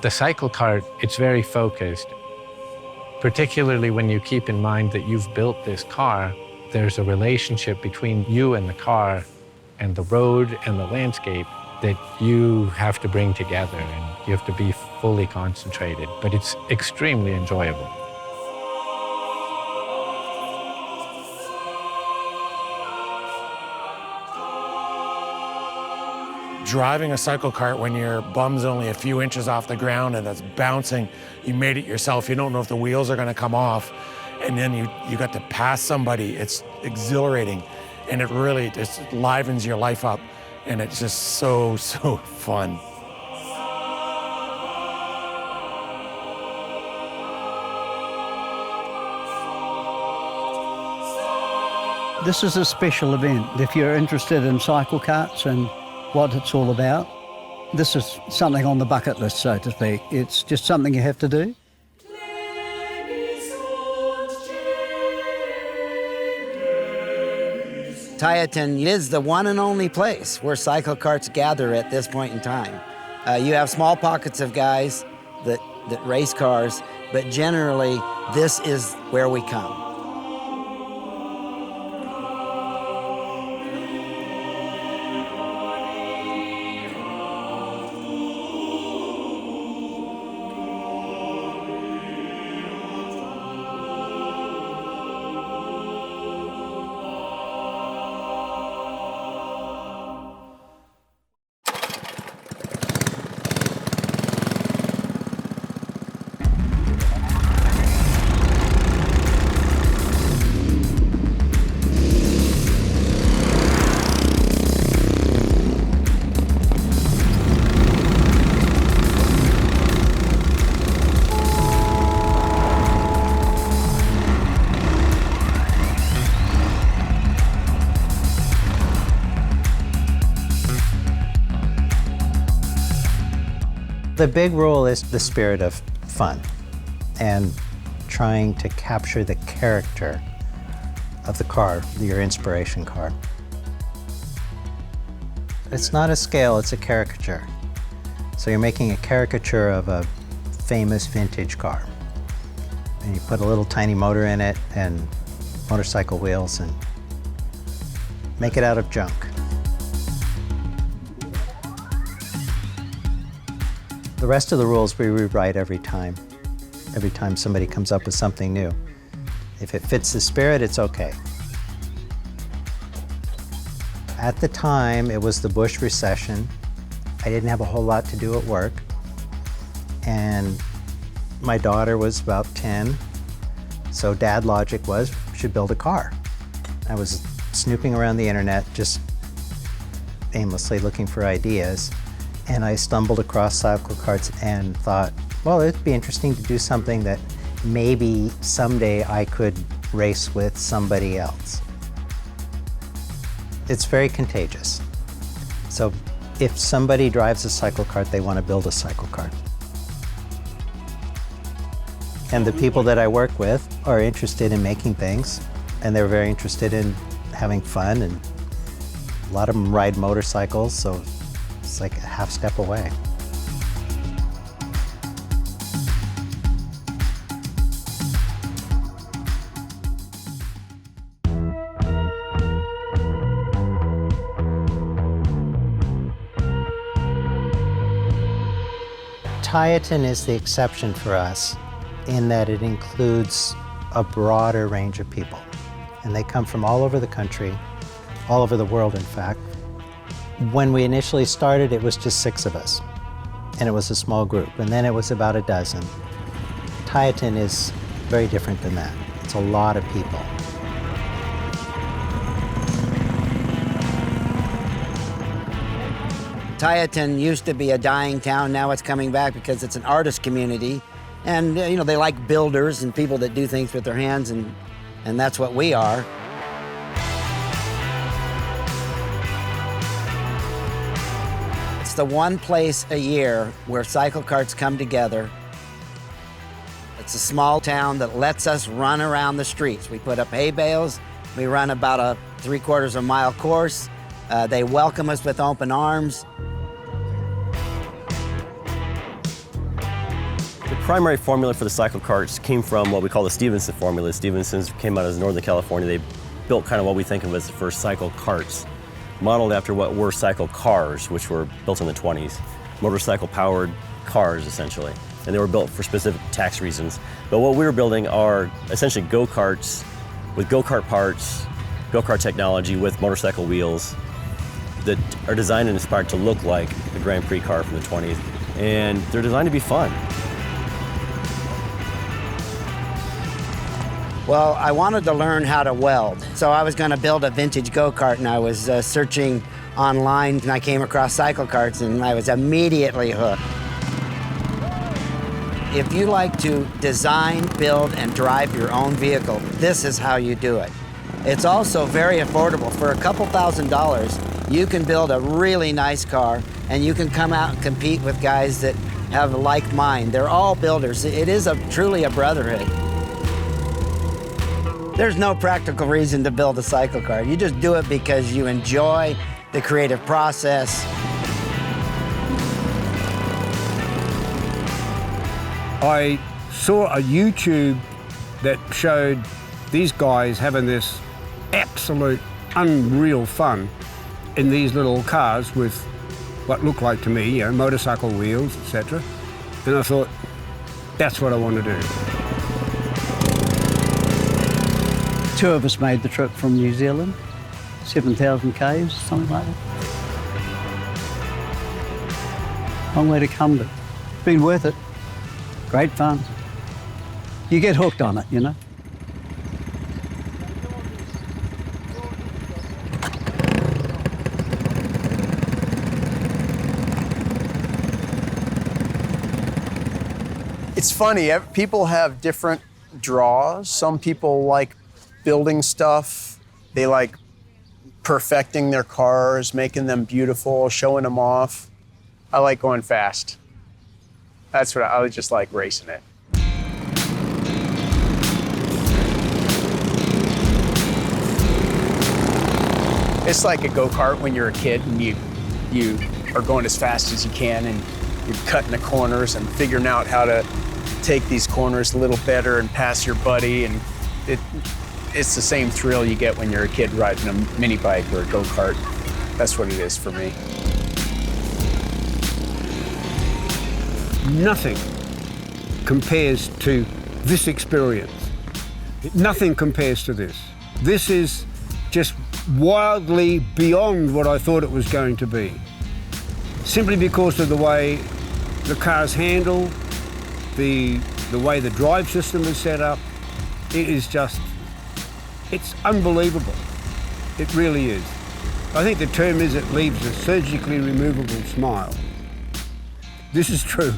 The cycle cart, it's very focused, particularly when you keep in mind that you've built this car. There's a relationship between you and the car and the road and the landscape that you have to bring together, and you have to be fully concentrated, but it's extremely enjoyable. Driving a cycle cart when your bum's only a few inches off the ground and it's bouncing, you made it yourself, you don't know if the wheels are gonna come off, and then you got to pass somebody. It's exhilarating, and it really just livens your life up, and it's just so fun. This is a special event. If you're interested in cycle carts and what it's all about, this is something on the bucket list, so to speak. It's just something you have to do. Tieton is the one and only place where cycle carts gather at this point in time. You have small pockets of guys that race cars, but generally this is where we come. The big rule is the spirit of fun and trying to capture the character of the car, your inspiration car. It's not a scale, it's a caricature. So you're making a caricature of a famous vintage car. And you put a little tiny motor in it and motorcycle wheels and make it out of junk. The rest of the rules we rewrite every time somebody comes up with something new. If it fits the spirit, it's okay. At the time, it was the Bush recession. I didn't have a whole lot to do at work. And my daughter was about 10, so dad logic was, we should build a car. I was snooping around the internet, just aimlessly looking for ideas. And I stumbled across Cyclekarts and thought, well, it'd be interesting to do something that maybe someday I could race with somebody else. It's very contagious. So if somebody drives a cycle cart, they want to build a cycle cart. And the people that I work with are interested in making things, and they're very interested in having fun, and a lot of them ride motorcycles, so it's like a half step away. Tieton is the exception for us in that it includes a broader range of people. And they come from all over the country, all over the world, in fact. When we initially started, it was just 6 of us, and it was a small group, and then it was about a dozen. Tieton is very different than that. It's a lot of people. Tieton used to be a dying town. Now it's coming back because it's an artist community. And, you know, they like builders and people that do things with their hands, and that's what we are. It's the one place a year where cycle carts come together. It's a small town that lets us run around the streets. We put up hay bales. We run about a 3/4 mile course. They welcome us with open arms. primary formula for the cycle carts came from what we call the Stevenson formula. Stevenson's came out of Northern California. They built kind of what we think of as the first cycle carts, modeled after what were cycle cars, which were built in the 20s. Motorcycle-powered cars, essentially. And they were built for specific tax reasons. But what we were building are essentially go-karts with go-kart parts, go-kart technology with motorcycle wheels that are designed and inspired to look like a Grand Prix car from the 20s. And they're designed to be fun. Well, I wanted to learn how to weld. So I was going to build a vintage go-kart, and I was searching online, and I came across Cyclekarts, and I was immediately hooked. If you like to design, build, and drive your own vehicle, this is how you do it. It's also very affordable. For a couple $1,000s, you can build a really nice car, and you can come out and compete with guys that have a like mind. They're all builders. It is truly a brotherhood. There's no practical reason to build a cycle car. You just do it because you enjoy the creative process. I saw a YouTube that showed these guys having this absolute unreal fun in these little cars with what looked like to me, motorcycle wheels, etc. And I thought, that's what I want to do. Two of us made the trip from New Zealand, 7,000 k's, something like that. Long way to come, but it's been worth it. Great fun. You get hooked on it, you know. It's funny, people have different draws. Some people like building stuff. They like perfecting their cars, making them beautiful, showing them off. I like going fast. That's what I just like racing it. It's like a go-kart when you're a kid and you are going as fast as you can and you're cutting the corners and figuring out how to take these corners a little better and pass your buddy, and it's the same thrill you get when you're a kid riding a mini bike or a go-kart. That's what it is for me. Nothing compares to this experience. Nothing compares to this. This is just wildly beyond what I thought it was going to be. Simply because of the way the cars handle, the way the drive system is set up, it is just, it's unbelievable. It really is. I think the term is it leaves a surgically removable smile. This is true.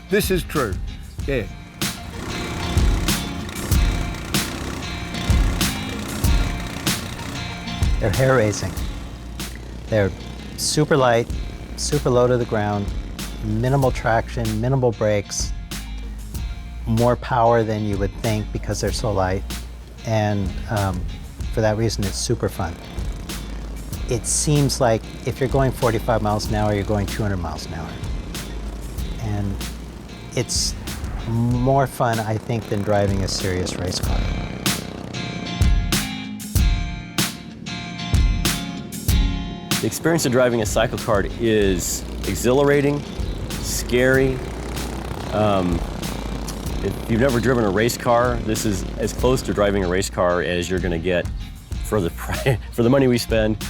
This is true, yeah. They're hair raising. They're super light, super low to the ground, minimal traction, minimal brakes, more power than you would think because they're so light. And for that reason, it's super fun. It seems like if you're going 45 miles an hour, you're going 200 miles an hour. And it's more fun, I think, than driving a serious race car. The experience of driving a cycle kart is exhilarating, scary. If you've never driven a race car, this is as close to driving a race car as you're going to get for the money we spend.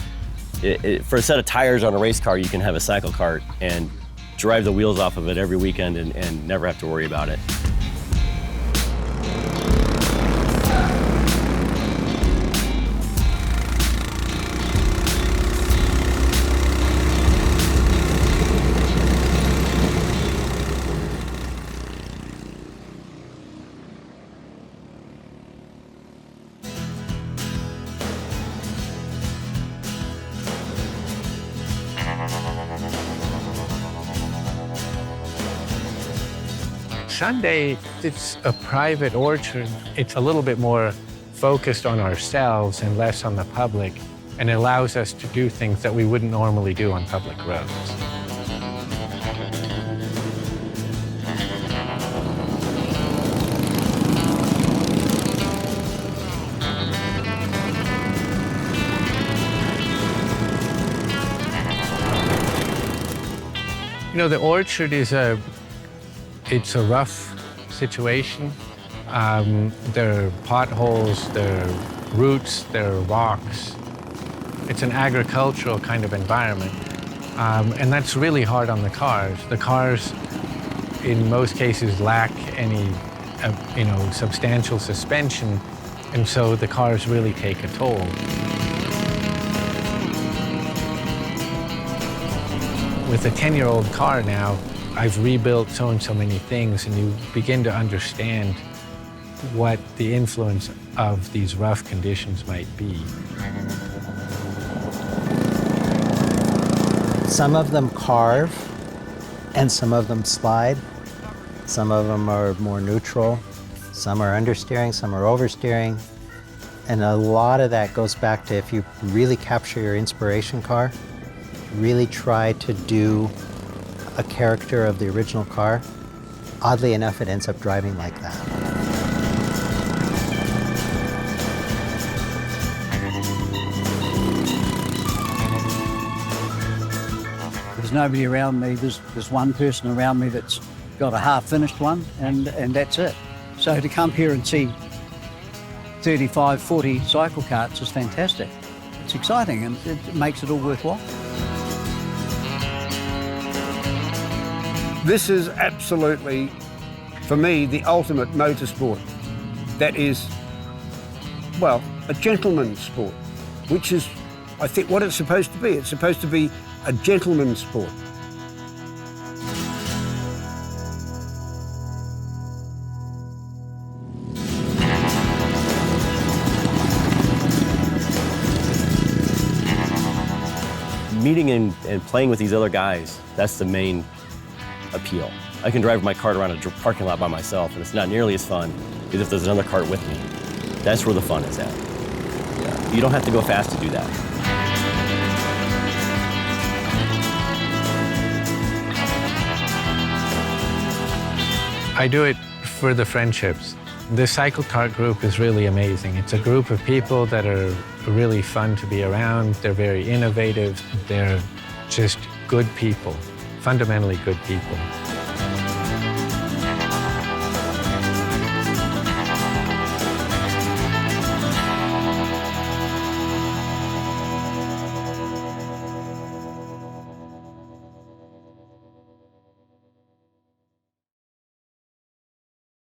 For a set of tires on a race car, you can have a cycle kart and drive the wheels off of it every weekend and never have to worry about it. Sunday, it's a private orchard. It's a little bit more focused on ourselves and less on the public, and it allows us to do things that we wouldn't normally do on public roads. You know, the orchard is it's a rough situation. There are potholes, there are roots, there are rocks. It's an agricultural kind of environment. And that's really hard on the cars. The cars, in most cases, lack any, substantial suspension, and so the cars really take a toll. With a 10-year-old car now, I've rebuilt so and so many things, and you begin to understand what the influence of these rough conditions might be. Some of them carve, and some of them slide. Some of them are more neutral. Some are understeering, some are oversteering. And a lot of that goes back to if you really capture your inspiration car, really try to do a character of the original car, oddly enough, it ends up driving like that. There's nobody around me. There's one person around me that's got a half-finished one, and that's it. So to come here and see 35, 40 cycle carts is fantastic. It's exciting, and it makes it all worthwhile. This is absolutely, for me, the ultimate motorsport. That is, well, a gentleman's sport, which is, I think, what it's supposed to be. It's supposed to be a gentleman's sport. Meeting and playing with these other guys, that's the main appeal. I can drive my cart around a parking lot by myself, and it's not nearly as fun as if there's another cart with me. That's where the fun is at. Yeah. You don't have to go fast to do that. I do it for the friendships. The Cyclekart group is really amazing. It's a group of people that are really fun to be around. They're very innovative. They're just good people, fundamentally good people.